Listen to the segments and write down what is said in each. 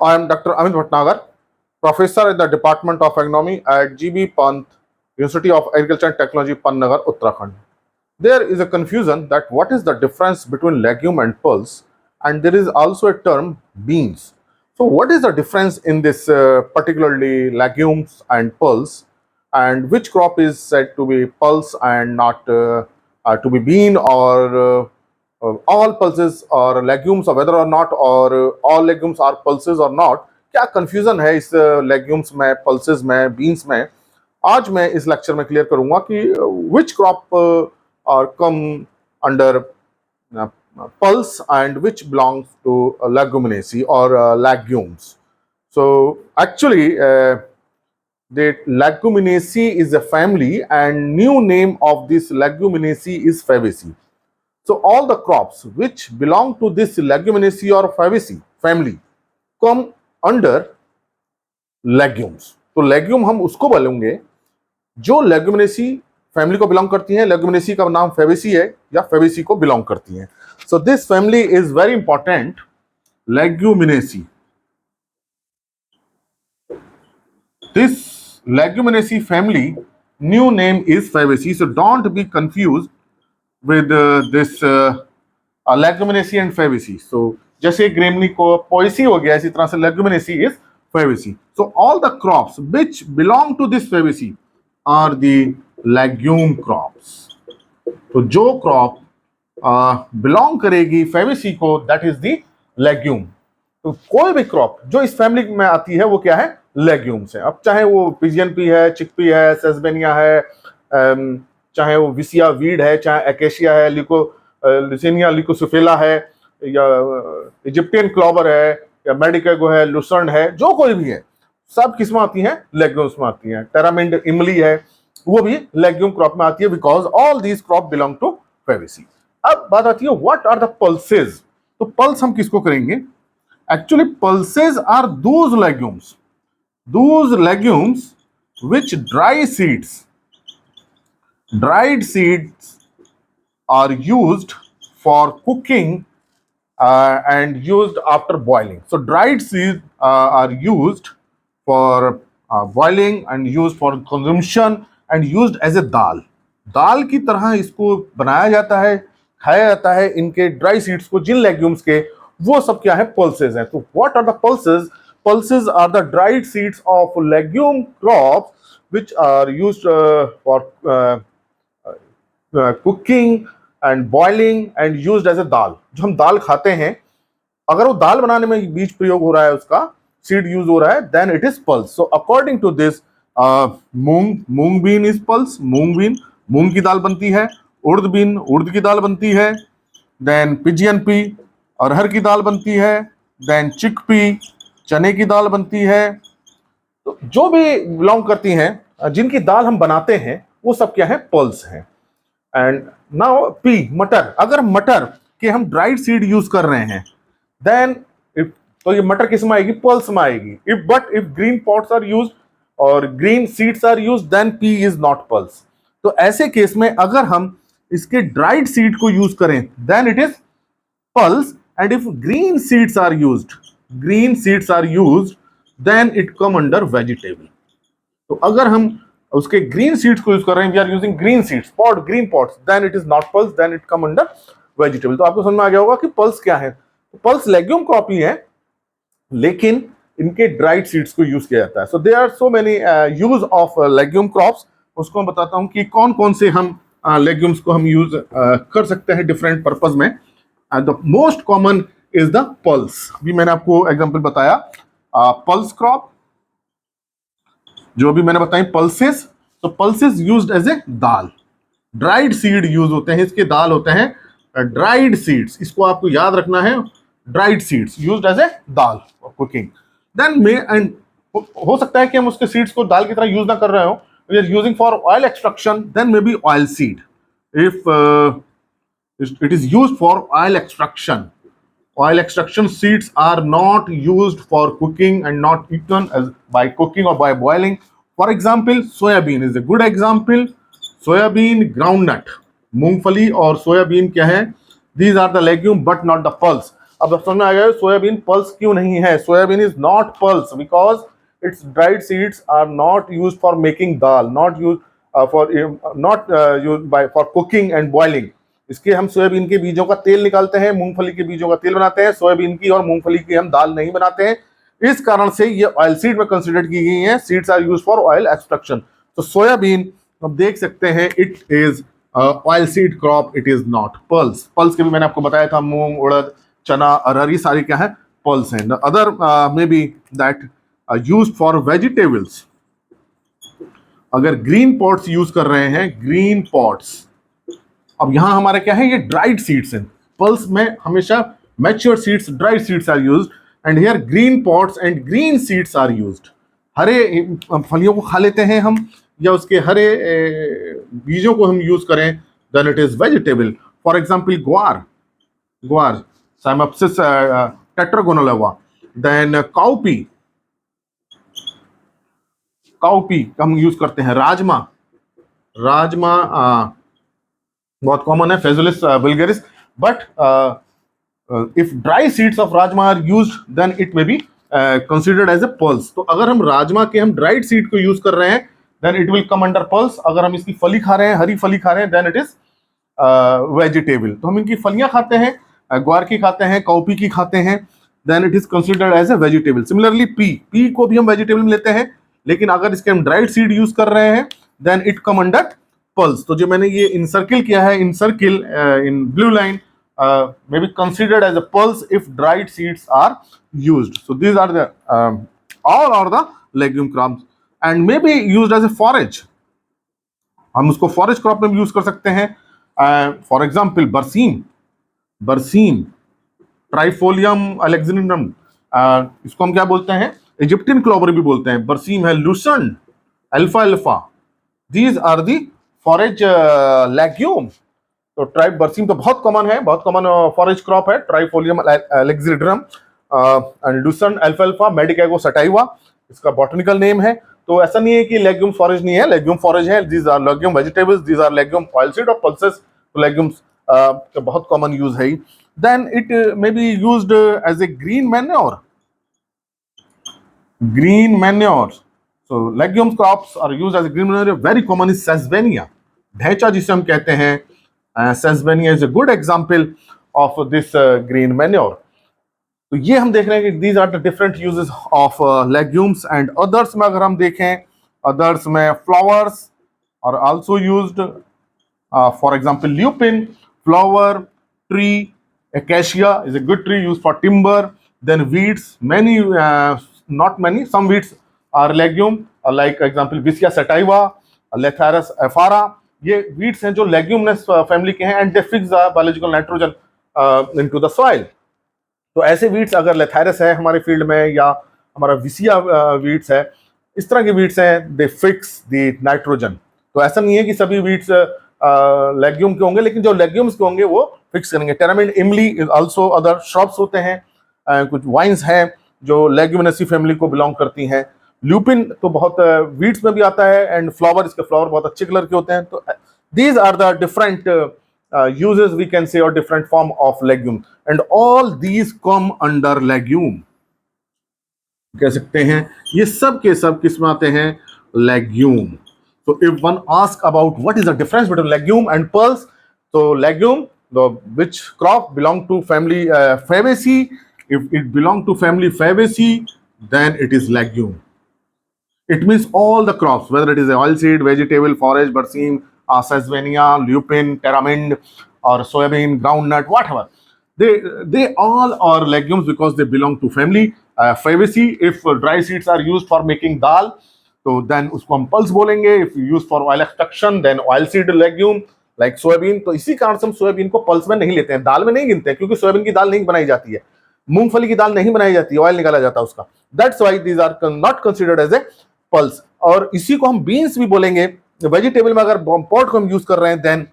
I am Dr. Amit Bhatnagar, professor in the Department of Agronomy at GB Pant, University of Agriculture and Technology, Pantnagar, Uttarakhand. There is a confusion that what is the difference between legume and pulse, and there is also a term beans. So, what is the difference in this particularly legumes and pulse, and which crop is said to be pulse and not to be bean, or all pulses और legumes or whether or not और all legumes are pulses or not, क्या confusion है इस legumes में, pulses में, beans में? आज मैं इस लेक्चर में क्लियर करूंगा कि which crop are come under pulse and which belongs to leguminaceae or legumes. So actually the leguminaceae is a family and new name of this leguminaceae is Fabaceae. So all the crops which belong to this leguminaceae or Fabaceae family come under legumes. तो legume हम उसको बोलेंगे जो leguminaceae family को belong करती हैं. leguminaceae का नाम Fabaceae है या Fabaceae को बिलोंग करती हैं. So this family is very important. Leguminaceae. This leguminaceae family new name is Fabaceae. So don't be confused with this leguminaceae and Fabaceae. So जैसे ग्रेमनी को पोएसी हो गया, इसी तरह से leguminaceae is Fabaceae. So all the crops which belong to this Fabaceae are the legume crops. तो जो crop belong करेगी Fabaceae को, that is the legume. तो कोई भी क्रॉप जो इस फैमिली में आती है वो क्या है? लेग्यूम्स है. अब चाहे वो पिजियन पी है, चिकपी है, सेसबेनिया है, चाहे वो विसिया वीड है, चाहे एकेशिया है, लिसेनिया लिकोसुफेला है, या इजिप्टियन क्लॉवर है, या मेडिकेगो है, लुसर्न है, जो कोई भी है, सब किस में आती हैं? लेग्यूम्स में आती हैं. टेरामिंड इमली है, वो भी लेग्यूम क्रॉप में आती है, because all these crop belong to Fabaceae. अब बात आती है व्हाट आर द पल्सेस. तो पल्स हम किसको करेंगे? Actually pulses are those legumes which dried seeds are used for cooking and used after boiling. So dried seeds are used for boiling and used for consumption and used as a दाल की तरह इसको बनाया जाता है, खाया जाता है. इनके ड्राई सीड्स को, जिन लेग्यूम्स के, वो सब क्या है? पल्सेस हैं. तो what are the pulses? Pulses are the dried seeds of legume crops which are used for cooking and boiling and used as a दाल. जो हम दाल खाते हैं, अगर वो दाल बनाने में बीज प्रयोग हो रहा है, उसका सीड यूज हो रहा है, then it is pulse. So according to this, moong bean is pulse. मूंग की दाल बनती है. उर्द की दाल बनती है. then पिजियन पी, अरहर की दाल बनती है. then चिकपी, चने की दाल बनती है. तो जो भी बिलोंग करती हैं, जिनकी दाल हम बनाते हैं, वो सब क्या है? पल्स हैं. एंड नाउ पी, मटर. अगर मटर के हम ड्राइड सीड यूज कर रहे हैं, देन तो ये मटर किस में आएगी? पल्स में आएगी. If green pods are used और green seeds are used, then pea is not pulse. तो ऐसे केस में अगर हम इसके ड्राइड सीड को यूज करें, then it is pulse. And if green seeds are used, then it come under vegetable. तो अगर हम उसके green seeds को यूज कर रहे हैं, we are using green seeds, green pods, then it is not pulse, then it come under vegetable. तो आपको समझ में आ गया होगा कि pulse क्या है. pulse legume crop ही है, लेकिन इनके dried seeds को यूज किया जाता है. So there are so many use of legume crops. उसको मैं बताता हूं कि कौन कौन से हम legumes को हम यूज कर सकते हैं डिफरेंट पर्पज में. The most common is the pulse. अभी मैंने आपको एग्जांपल बताया, पल्स क्रॉप, जो भी मैंने बताई पल्सेस. तो pulses used as a dal. Dried seed use होते हैं, इसके दाल होते हैं ड्राइड सीड्स. इसको आपको याद रखना है, dried seeds used as a dal for cooking. Then end हो सकता है कि हम उसके सीड्स को दाल की तरह यूज ना कर रहे हो, we are using for oil extraction, then may be oil seed. If it is used for oil extraction. Oil extraction seeds are not used for cooking and not eaten as by cooking or by boiling. For example, soybean is a good example. Soybean, groundnut, मूंगफली और soybean क्या है? These are the legume but not the pulse. अब समझ में आ गया soybean pulse क्यों नहीं है. Soybean is not pulse because its dried seeds are not used for making dal, not used for not used by for cooking and boiling. इसके हम soybean के बीजों का तेल निकालते हैं, मूंगफली के बीजों का तेल बनाते हैं, सोयाबीन की और मूंगफली की हम दाल नहीं बनाते हैं. इस कारण से ये ऑयल सीड में कंसिडर की गई हैं. Seeds are used for oil extraction. तो सोयाबीन हम देख सकते हैं it is oil seed crop, it is not pulse. Pulse के भी मैंने आपको बताया था, मूंग, उड़द, चना, अरहर, सारी क्या है पल्स हैं. Other may be that used for vegetables. अगर ग्रीन पॉट्स यूज कर रहे हैं, ग्रीन पॉट्स, अब यहां हमारे क्या है, ये ड्राइड सीड्स हैं. पल्स में हमेशा mature seeds, dried seeds are used, and here green pods and green seeds are used. हरे फलियों को खा लेते हैं हम, या उसके हरे बीजों को हम यूज करें, then it is vegetable. For example guar, guar cyamopsis tetragonoloba. Then cowpea, cowpea हम यूज करते हैं. राजमा, राजमा बहुत कॉमन है, phaseolus vulgaris. But if dry seeds of rajma are used then it may be considered as a pulse. तो अगर हम राजमा के हम ड्राइड सीड को यूज कर रहे हैं then it will come under pulse. अगर हम इसकी फली खा रहे हैं, हरी फली खा रहे हैं, देन इट इज वेजिटेबल. तो हम इनकी फलियां खाते हैं, ग्वार की खाते हैं, काउपी की खाते हैं, then it is considered as a vegetable. Similarly pea को भी हम वेजिटेबल में लेते हैं, लेकिन अगर इसके हम ड्राइड सीड यूज कर रहे हैं then it come under pulse. तो जो मैंने ये इनसर्किल किया है, encircle in blue line, may be considered as a pulse if dried seeds are used. So these are the all are the legume crops and may be used as a forage. हम उसको forage crop में use कर सकते हैं. For example बरसीम, बरसीम trifolium अलेक्जेंड्रम, इसको हम क्या बोलते हैं, इजिप्टियन क्लोवर भी बोलते हैं. बरसीम है, लूसन, अल्फा अल्फा, these are the forage legume. तो ट्राइब बरसीम तो बहुत कॉमन है, बहुत कॉमन फॉरेज क्रॉप है. ट्राइफोलियम अलेक्जेंड्रम एंड लूसन, अल्फा अल्फा, मेडिकेगो सटाइवा इसका बॉटनिकल नेम है. तो ऐसा नहीं है कि लेग्यूम फॉरेज नहीं है, लेग्यूम फॉरेज है. These are legume vegetables, these are legume oilseed और पल्सेस. तो लेग्यूम्स का बहुत कॉमन यूज है. Then it may be used as a green manure, green manure. So legume crops are used as a green manure. Very common is sesbania, ढैचा जिसे हम कहते हैं. Sesbania is a good example of this green manure. तो ये हम देख रहे हैं कि these are the different uses of legumes. and others में अगर हम देखें, others में flowers are also used. For example lupin, flower, tree, acacia is a good tree used for timber. Then weeds, many not many, some weeds are legume, like example Vicia sativa, Lathyrus aphara. ये weeds हैं जो leguminous family के हैं, and they fix the biological nitrogen into the soil. तो ऐसे weeds अगर Lathyrus है हमारे फील्ड में, या हमारा Vicia weeds है, इस तरह के weeds हैं, they fix the nitrogen. तो ऐसा नहीं है कि सभी weeds legume के होंगे, लेकिन जो legumes के होंगे वो fix करेंगे. Tamarind, imli is also other shrubs होते हैं. कुछ वाइन्स हैं जो लेग्यूमिनेसी फैमिली को बिलोंग करती हैं. ल्यूपिन तो बहुत वीड्स में भी आता है, एंड फ्लावर, इसके फ्लावर बहुत अच्छे कलर के होते हैं. तो these are the different uses we can say, और different form of legume, and all these come under legume. कह सकते हैं ये सब के सब किस में आते हैं, legume. So if one asks about what is the difference between legume and pulse, so legume, which crop belong to family Fabaceae. If it belong to family Fabaceae, then it is legume. It means all the crops, whether it is a oilseed, vegetable, forage, berseem, sesbania, lupin, tamarind, or soybean, groundnut, whatever. They all are legumes because they belong to family Fabaceae. If dry seeds are used for making dal, तो देन उसको हम pulse बोलेंगे. If use for oil extraction then oil seed legume like soybean. तो इसी कारण से हम सोयाबीन को पल्स में नहीं लेते हैं, दाल में नहीं गिनते हैं, क्योंकि सोयाबीन की दाल नहीं बनाई जाती है, मूंगफली की दाल नहीं बनाई जाती है, ऑयल निकाला जाता है उसका. That's why these are not considered as a pulse. और इसी को हम बीन्स भी बोलेंगे. वेजिटेबल में अगर पॉट को हम यूज कर रहे हैं then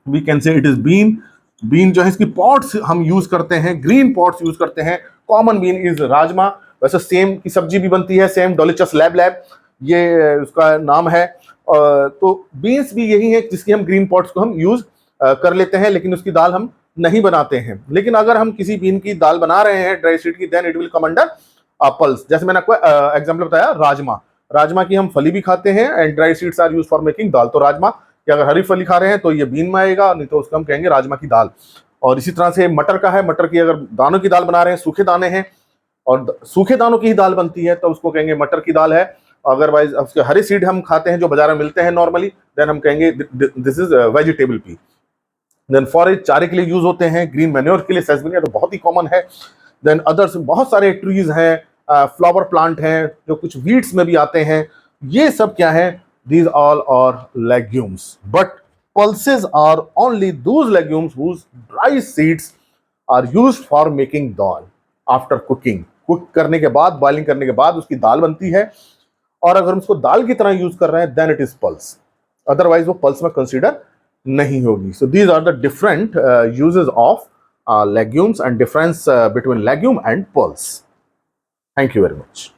we can say it is bean. Bean जो है इसकी पॉट्स हम यूज करते हैं, ग्रीन पॉट्स यूज करते हैं. Common bean is rajma. वैसे सेम की सब्जी भी बनती है, सेम डोलिचस लैब ये उसका नाम है. तो बीन्स भी यही है जिसकी हम ग्रीन पॉट्स को हम यूज कर लेते हैं, लेकिन उसकी दाल हम नहीं बनाते हैं। लेकिन अगर हम किसी बीन की दाल बना रहे हैं ड्राई सीड की, then it will come under pulse. जैसे मैंने आपको एग्जांपल बताया, राजमा, राजमा की हम फली भी खाते हैं and dry seeds are use for making dal. तो राजमा कि अगर हरी फली खा रहे हैं तो ये बीन में आएगा, नहीं तो उसको हम कहेंगे राजमा की दाल। और इसी तरह से मटर का है, मटर की अगर दानों की दाल बना रहे हैं, सूखे दाने हैं और सूखे दानों की ही दाल बनती है, तो उसको कहेंगे मटर की दाल है। अदरवाइज उसके हरे सीड हम खाते हैं जो बाजार में मिलते हैं नॉर्मली, देन हम कहेंगे this is vegetable pea. Then forage, चारे के लिए यूज होते हैं। ग्रीन मैन्योर के लिए सेसमिनिया तो बहुत ही कॉमन है। देन अदर्स बहुत सारे ट्रीज हैं, फ्लावर प्लांट हैं जो कुछ वीड्स में भी आते हैं। ये सब क्या है? These all are legumes, but pulses are only those legumes whose dry seeds are used for making dal after cooking। Cook करने के बाद, बॉइलिंग करने के बाद उसकी दाल बनती है, और अगर हम उसको दाल की तरह यूज कर रहे हैं then it is pulse, otherwise वो पल्स में कंसीडर नहीं होगी। So these are the different uses of legumes and difference between legume and pulse. Thank you very much.